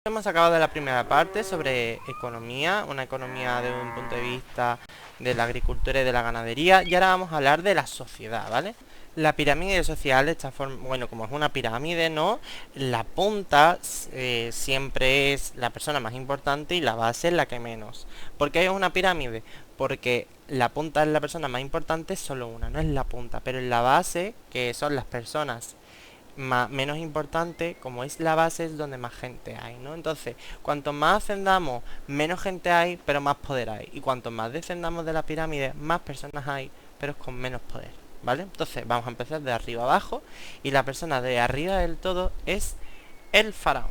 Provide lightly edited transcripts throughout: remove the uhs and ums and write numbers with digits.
Hemos acabado de la primera parte sobre economía, una economía desde un punto de vista de la agricultura y de la ganadería, y ahora vamos a hablar de la sociedad, ¿vale? La pirámide social está bueno, como es una pirámide, ¿no? La punta siempre es la persona más importante y la base es la que menos. ¿Por qué es una pirámide? Porque la punta es la persona más importante, es solo una, no es la punta, pero en la base, que son las personas menos importante, como es la base, es donde más gente hay, ¿no? Entonces, cuanto más ascendamos, menos gente hay, pero más poder hay. Y cuanto más descendamos de la pirámide, más personas hay, pero con menos poder, ¿vale? Entonces, vamos a empezar de arriba abajo. Y la persona de arriba del todo es el faraón.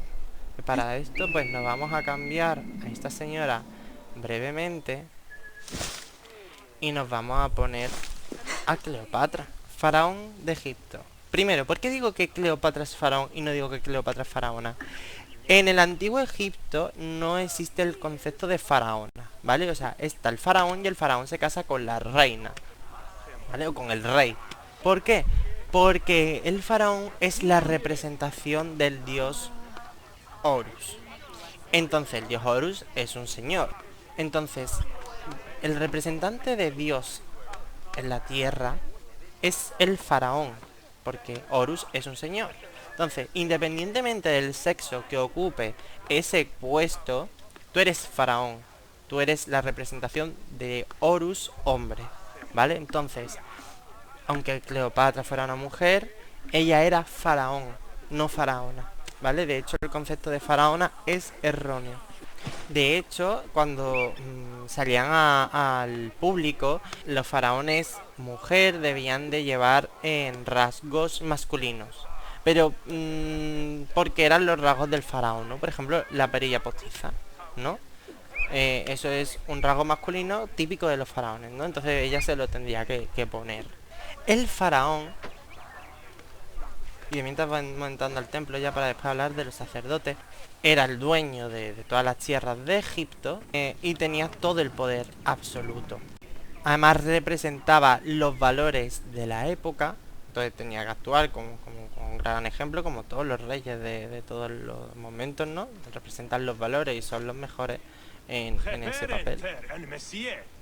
Y para esto, pues nos vamos a cambiar a esta señora brevemente. Y nos vamos a poner a Cleopatra, faraón de Egipto. Primero, ¿por qué digo que Cleopatra es faraón y no digo que Cleopatra es faraona? En el antiguo Egipto no existe el concepto de faraona, ¿vale? O sea, está el faraón y el faraón se casa con la reina, ¿vale? O con el rey. ¿Por qué? Porque el faraón es la representación del dios Horus. Entonces, el dios Horus es un señor. Entonces, el representante de Dios en la tierra es el faraón, porque Horus es un señor. Entonces, independientemente del sexo que ocupe ese puesto, tú eres faraón. Tú eres la representación de Horus hombre, ¿vale? Entonces, aunque Cleopatra fuera una mujer, ella era faraón, no faraona, ¿vale? De hecho, el concepto de faraona es erróneo. De hecho, cuando salían al público, los faraones mujer debían de llevar en rasgos masculinos. Pero porque eran los rasgos del faraón, ¿no? Por ejemplo, la perilla postiza, ¿no? Eso es un rasgo masculino típico de los faraones, ¿no? Entonces ella se lo tendría que poner. El faraón, y mientras van montando el templo ya para después hablar de los sacerdotes, era el dueño de todas las tierras de Egipto y tenía todo el poder absoluto. Además representaba los valores de la época, entonces tenía que actuar como un gran ejemplo, como todos los reyes de todos los momentos, ¿no? Representan los valores y son los mejores en ese papel.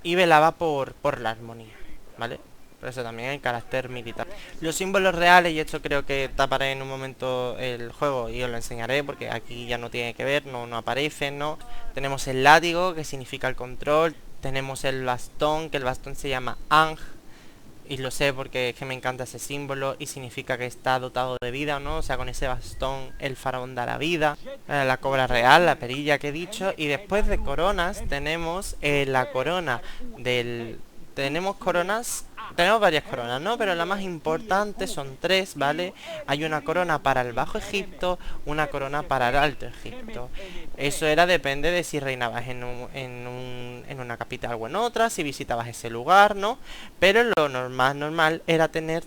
Y velaba por la armonía, ¿vale? Por eso también hay carácter militar. Los símbolos reales, y esto creo que taparé en un momento el juego y os lo enseñaré porque aquí ya no tiene que ver, no aparece, ¿no? Tenemos el látigo, que significa el control. Tenemos el bastón, que el bastón se llama Ang. Y lo sé porque es que me encanta ese símbolo y significa que está dotado de vida, ¿no? O sea, con ese bastón el faraón da la vida. La cobra real, la perilla que he dicho. Y después de coronas tenemos la corona del... Tenemos varias coronas, ¿no? Pero la más importante son tres, ¿vale? Hay una corona para el Bajo Egipto, una corona para el Alto Egipto. Eso depende de si reinabas en una capital o en otra, si visitabas ese lugar, ¿no? Pero lo normal era tener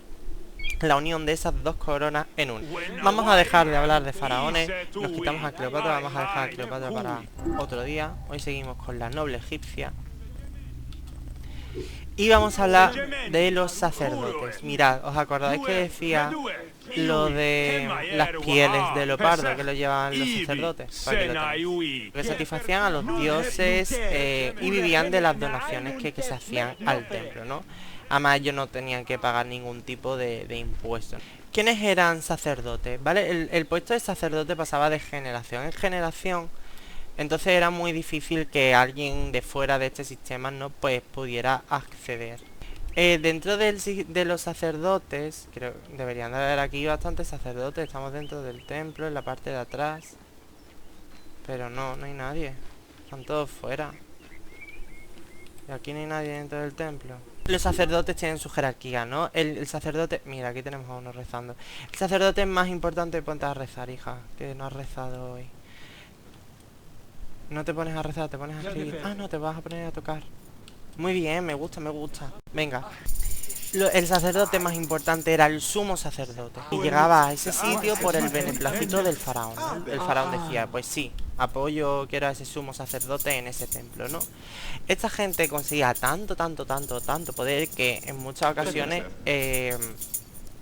la unión de esas dos coronas en una. Vamos a dejar de hablar de faraones, nos quitamos a Cleopatra, vamos a dejar a Cleopatra para otro día. Hoy seguimos con la noble egipcia. Y vamos a hablar de los sacerdotes. Mirad, ¿os acordáis que decía lo de las pieles de leopardo que lo llevaban los sacerdotes? Que satisfacían a los dioses y vivían de las donaciones que se hacían al templo, ¿no? Además ellos no tenían que pagar ningún tipo de impuestos. ¿Quiénes eran sacerdotes? ¿Vale? El puesto de sacerdote pasaba de generación en generación. Entonces era muy difícil que alguien de fuera de este sistema no pues pudiera acceder. Dentro de los sacerdotes, creo deberían de haber aquí bastantes sacerdotes. Estamos dentro del templo, en la parte de atrás. Pero no hay nadie. Están todos fuera. Y aquí no hay nadie dentro del templo. Los sacerdotes tienen su jerarquía, ¿no? El sacerdote... Mira, aquí tenemos a uno rezando. El sacerdote es más importante. Ponte a rezar, hija, que no has rezado hoy. No te pones a rezar, te pones a escribir. Ah, no, te vas a poner a tocar. Muy bien, me gusta. Venga. El sacerdote más importante era el sumo sacerdote. Y llegaba a ese sitio por el beneplácito del faraón, ¿no? El faraón decía, pues sí, quiero a ese sumo sacerdote en ese templo, ¿no? Esta gente conseguía tanto poder que en muchas ocasiones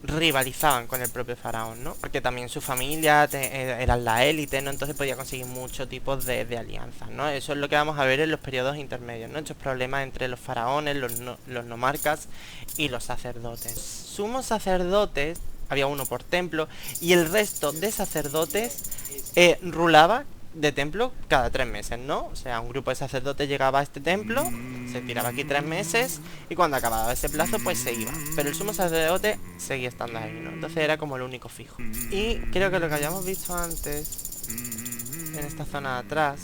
rivalizaban con el propio faraón, ¿no? Porque también su familia eran la élite, ¿no? Entonces podía conseguir muchos tipos de alianzas, ¿no? Eso es lo que vamos a ver en los periodos intermedios, ¿no? Estos problemas entre los faraones, los nomarcas y los sacerdotes. Sumos sacerdotes, había uno por templo, y el resto de sacerdotes rulaba de templo cada 3 meses, ¿no? O sea, un grupo de sacerdotes llegaba a este templo, se tiraba aquí 3 meses y cuando acababa ese plazo pues se iba. Pero el sumo sacerdote seguía estando ahí, ¿no? Entonces era como el único fijo. Y creo que lo que habíamos visto antes, en esta zona de atrás,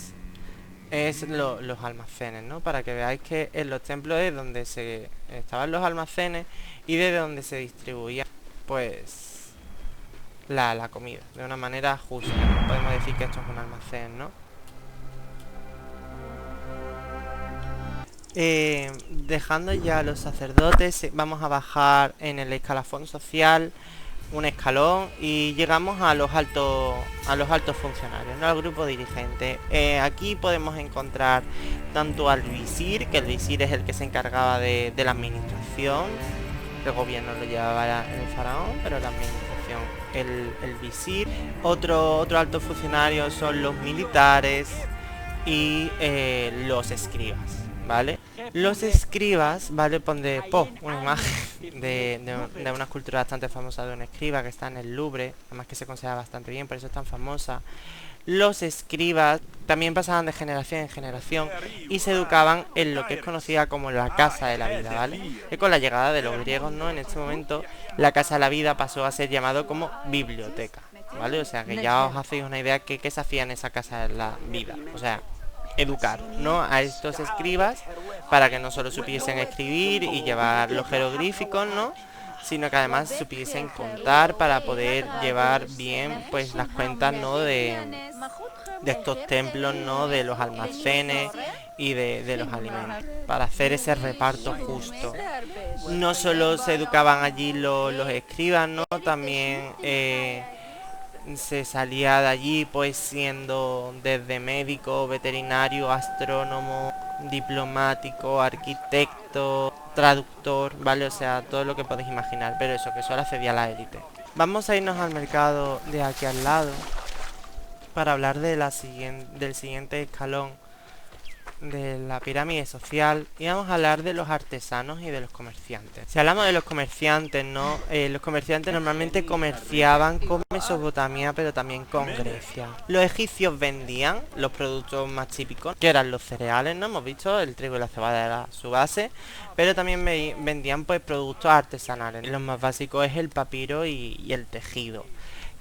es los almacenes, ¿no? Para que veáis que en los templos es donde se estaban los almacenes y desde donde se distribuía pues la comida, de una manera justa. Podemos decir que esto es un almacén, ¿no? Dejando ya a los sacerdotes, vamos a bajar en el escalafón social un escalón y llegamos a los altos funcionarios, ¿no? Al grupo dirigente. Aquí podemos encontrar tanto al visir, que el visir es el que se encargaba de la administración. El gobierno lo llevaba el faraón, pero la administración el visir. Otro alto funcionario son los militares y los escribas, ¿vale? Los escribas, ¿vale? Pondré una imagen de una escultura bastante famosa de un escriba que está en el Louvre, además que se conserva bastante bien, por eso es tan famosa. Los escribas también pasaban de generación en generación y se educaban en lo que es conocida como la casa de la vida, ¿vale? Y con la llegada de los griegos, ¿no? En este momento la casa de la vida pasó a ser llamado como biblioteca, ¿vale? O sea que ya os hacéis una idea que se hacía en esa casa de la vida, o sea, educar, ¿no? A estos escribas para que no solo supiesen escribir y llevar los jeroglíficos, ¿no? Sino que además supiesen contar para poder llevar bien pues las cuentas, ¿no? De estos templos, ¿no? De los almacenes y de los alimentos, para hacer ese reparto justo. No solo se educaban allí los escribas, ¿no? También se salía de allí pues siendo desde médico, veterinario, astrónomo, diplomático, arquitecto, traductor, ¿vale? O sea, todo lo que podéis imaginar, pero eso, que solo accedía a la élite. Vamos a irnos al mercado de aquí al lado para hablar de del siguiente escalón de la pirámide social y vamos a hablar de los artesanos y de los comerciantes. Si hablamos de los comerciantes, ¿no? Los comerciantes normalmente comerciaban con Mesopotamia, pero también con Grecia. Los egipcios vendían los productos más típicos, que eran los cereales, ¿no? Hemos visto, el trigo y la cebada era su base, pero también vendían pues productos artesanales. Los más básicos es el papiro y el tejido.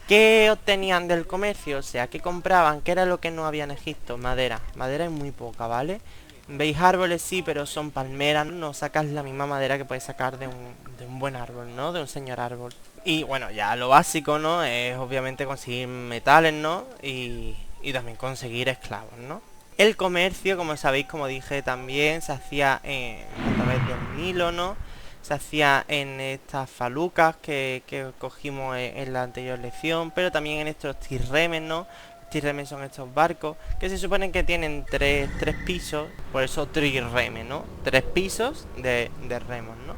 ¿Qué obtenían del comercio? O sea, ¿qué compraban? ¿Qué era lo que no había en Egipto? Madera. Madera es muy poca, ¿vale? Veis árboles, sí, pero son palmeras. No sacas la misma madera que puedes sacar de un buen árbol, ¿no? De un señor árbol. Y bueno, ya lo básico, ¿no? Es obviamente conseguir metales, ¿no? Y también conseguir esclavos, ¿no? El comercio, como sabéis, como dije, también se hacía a través del Nilo, ¿no? Se hacía en estas falucas que cogimos en la anterior lección, pero también en estos tirremes, ¿no? Tirremes son estos barcos que se suponen que tienen tres pisos, por eso trirreme, ¿no? 3 pisos de remos, ¿no?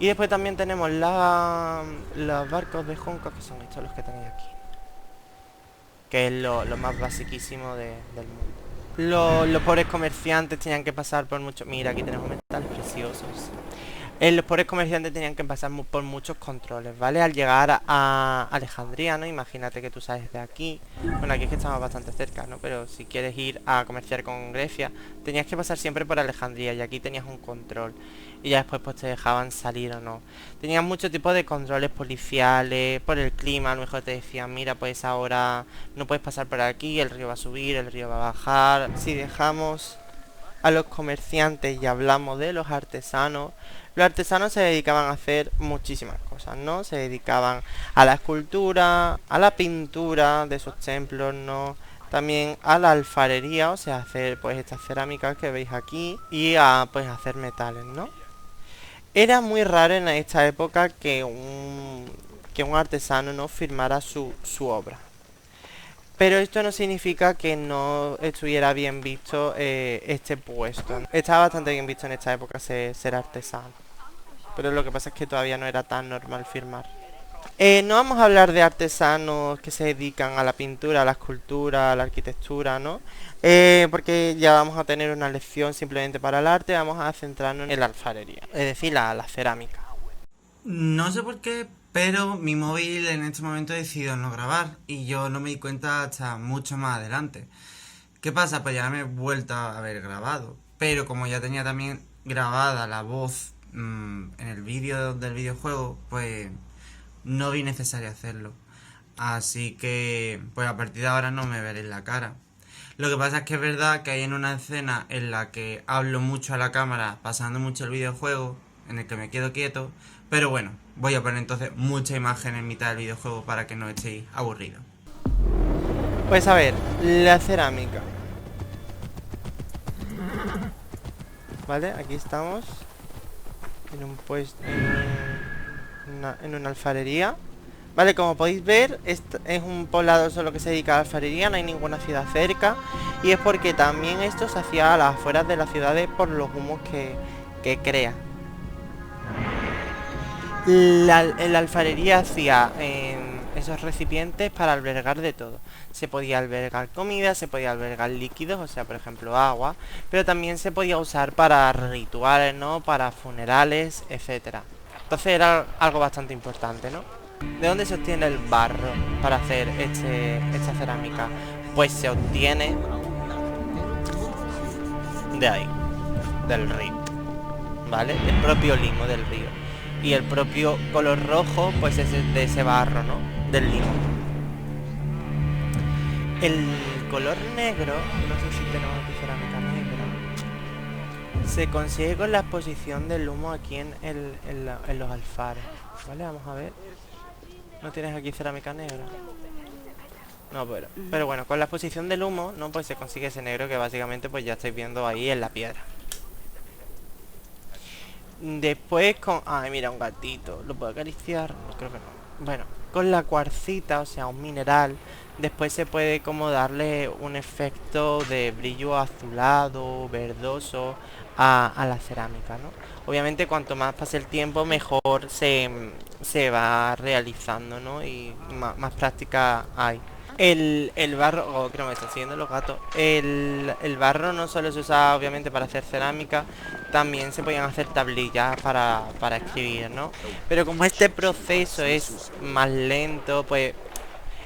Y después también tenemos los barcos de juncos, que son estos los que tenéis aquí, que es lo más basiquísimo del mundo. Los pobres comerciantes tenían que pasar por mucho... Mira, aquí tenemos metales preciosos. Los pobres comerciantes tenían que pasar por muchos controles, ¿vale? Al llegar a Alejandría, ¿no? Imagínate que tú sales de aquí. Bueno, aquí es que estamos bastante cerca, ¿no? Pero si quieres ir a comerciar con Grecia, tenías que pasar siempre por Alejandría y aquí tenías un control. Y ya después pues te dejaban salir o no. Tenían muchos tipos de controles policiales, por el clima, a lo mejor te decían, mira, pues ahora no puedes pasar por aquí, el río va a subir, el río va a bajar. Si dejamos a los comerciantes y hablamos de los artesanos se dedicaban a hacer muchísimas cosas, ¿no? Se dedicaban a la escultura, a la pintura de esos templos, ¿no? También a la alfarería, o sea, hacer pues estas cerámicas que veis aquí y a pues hacer metales, ¿no? Era muy raro en esta época que un artesano no firmara su obra. Pero esto no significa que no estuviera bien visto este puesto, ¿no? Estaba bastante bien visto en esta época ser artesano. pero lo que pasa es que todavía no era tan normal firmar. No vamos a hablar de artesanos que se dedican a la pintura, a la escultura, a la arquitectura, ¿no? Porque ya vamos a tener una lección simplemente para el arte, vamos a centrarnos en la alfarería, es decir, la cerámica. No sé por qué, pero mi móvil en este momento ha decidido no grabar y yo no me di cuenta hasta mucho más adelante. ¿Qué pasa? Pues ya me he vuelto a haber grabado, pero como ya tenía también grabada la voz en el vídeo del videojuego, pues no vi necesario hacerlo. Así que, pues a partir de ahora no me veréis la cara. Lo que pasa es que es verdad que hay en una escena en la que hablo mucho a la cámara, pasando mucho el videojuego, en el que me quedo quieto. Pero bueno, voy a poner entonces mucha imagen en mitad del videojuego para que no estéis aburridos. Pues a ver, la cerámica. Vale, aquí estamos en un puesto, en una alfarería. Vale, como podéis ver, este es un poblado solo que se dedica a la alfarería, no hay ninguna ciudad cerca. Y es porque también esto se hacía a las afueras de las ciudades por los humos que crea. La alfarería hacía esos recipientes para albergar de todo. Se podía albergar comida, se podía albergar líquidos, o sea, por ejemplo, agua. Pero también se podía usar para rituales, ¿no? Para funerales, etcétera. Entonces era algo bastante importante, ¿no? ¿De dónde se obtiene el barro para hacer esta cerámica? Pues se obtiene de ahí, del río, ¿vale? El propio limo del río. Y el propio color rojo, pues es de ese barro, ¿no? Del limo. El color negro, no sé si tenemos aquí cerámica negra, se consigue con la exposición del humo aquí en los alfares. ¿Vale? Vamos a ver. ¿No tienes aquí cerámica negra? No, pero bueno, con la exposición del humo, ¿no? Pues se consigue ese negro que básicamente pues ya estáis viendo ahí en la piedra. Después con... Ay, mira, un gatito. ¿Lo puedo acariciar? No, creo que no. Bueno, con la cuarcita, o sea, un mineral, después se puede como darle un efecto de brillo azulado, verdoso a la cerámica, ¿no? Obviamente cuanto más pase el tiempo, mejor se va realizando, ¿no? Y más práctica hay. El barro, oh, creo que me están siguiendo los gatos. El barro no solo se usa obviamente para hacer cerámica, también se podían hacer tablillas para escribir, ¿no? Pero como este proceso es más lento, pues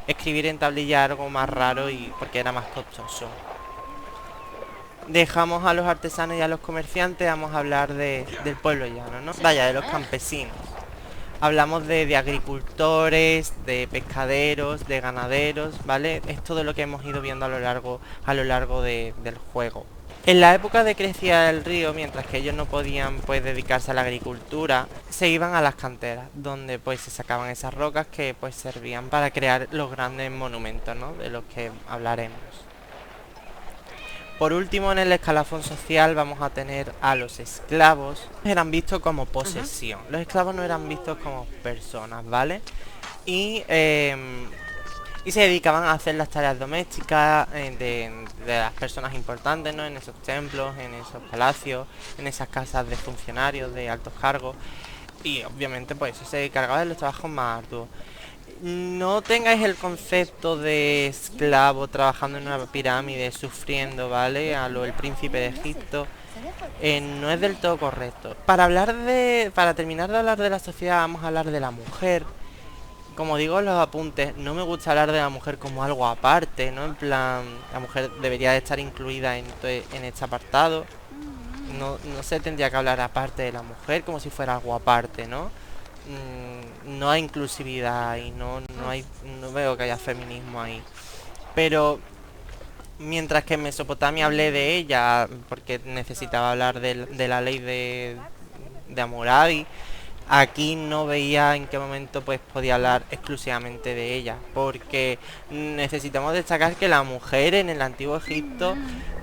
escribir en tablilla era algo más raro y porque era más costoso. Dejamos a los artesanos y a los comerciantes, vamos a hablar del pueblo llano, ¿no? Vaya, de los campesinos. Hablamos de agricultores, de pescaderos, de ganaderos, ¿vale? Es todo lo que hemos ido viendo a lo largo del juego. En la época de crecida del río, mientras que ellos no podían pues dedicarse a la agricultura, se iban a las canteras, donde pues se sacaban esas rocas que pues servían para crear los grandes monumentos, ¿no? De los que hablaremos. Por último, en el escalafón social vamos a tener a los esclavos. Eran vistos como posesión. Los esclavos no eran vistos como personas, ¿vale? Y se dedicaban a hacer las tareas domésticas de las personas importantes, ¿no? En esos templos, en esos palacios, en esas casas de funcionarios, de altos cargos. Y obviamente pues eso se encargaba de los trabajos más arduos. No tengáis el concepto de esclavo trabajando en una pirámide, sufriendo, ¿vale? A lo el príncipe de Egipto. No es del todo correcto. Para terminar de hablar de la sociedad, vamos a hablar de la mujer. Como digo en los apuntes, no me gusta hablar de la mujer como algo aparte, ¿no? En plan, la mujer debería de estar incluida en este apartado. No se tendría que hablar aparte de la mujer como si fuera algo aparte, ¿no? No hay inclusividad y no veo que haya feminismo ahí. Pero mientras que en Mesopotamia hablé de ella porque necesitaba hablar de la ley de Hammurabi, aquí no veía en qué momento pues podía hablar exclusivamente de ella, porque necesitamos destacar que la mujer en el antiguo Egipto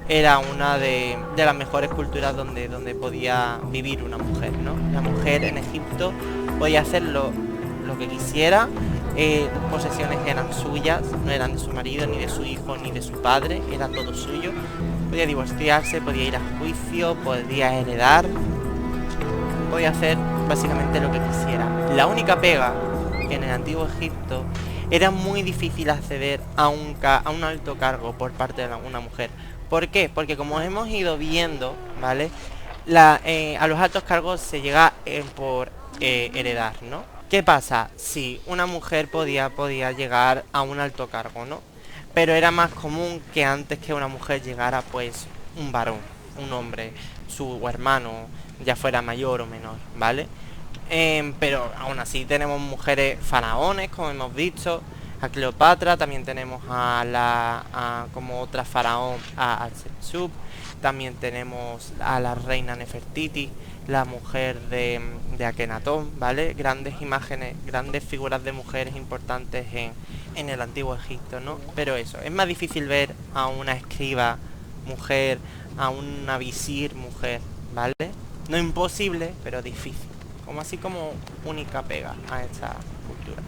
era una de las mejores culturas donde podía vivir una mujer, ¿no? La mujer en Egipto podía hacer lo que quisiera, posesiones eran suyas, no eran de su marido, ni de su hijo, ni de su padre, era todo suyo. Podía divorciarse, podía ir a juicio, podía heredar, podía hacer básicamente lo que quisiera. La única pega, que en el antiguo Egipto era muy difícil acceder a un alto cargo por parte de una mujer. ¿Por qué? Porque como hemos ido viendo, ¿vale? A los altos cargos se llega por heredar, ¿no? ¿Qué pasa? Si una mujer podía llegar a un alto cargo, ¿no? Pero era más común que antes que una mujer llegara, pues, un varón, un hombre, su hermano, ya fuera mayor o menor, ¿vale? Pero aún así tenemos mujeres faraones, como hemos visto, a Cleopatra, también tenemos como otra faraón, a Hatshepsut, también tenemos a la reina Nefertiti, la mujer de Akenatón, ¿vale? Grandes imágenes, grandes figuras de mujeres importantes en el antiguo Egipto, ¿no? Pero eso, es más difícil ver a una escriba mujer, a una visir mujer, ¿vale? No imposible, pero difícil. Como única pega a esta cultura.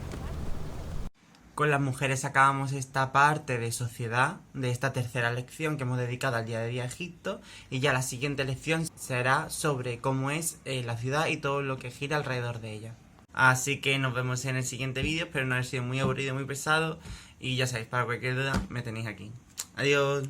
Con las mujeres acabamos esta parte de sociedad, de esta tercera lección que hemos dedicado al día de día a Egipto, y ya la siguiente lección será sobre cómo es la ciudad y todo lo que gira alrededor de ella. Así que nos vemos en el siguiente vídeo, espero no haber sido muy aburrido, muy pesado, y ya sabéis, para cualquier duda me tenéis aquí. Adiós.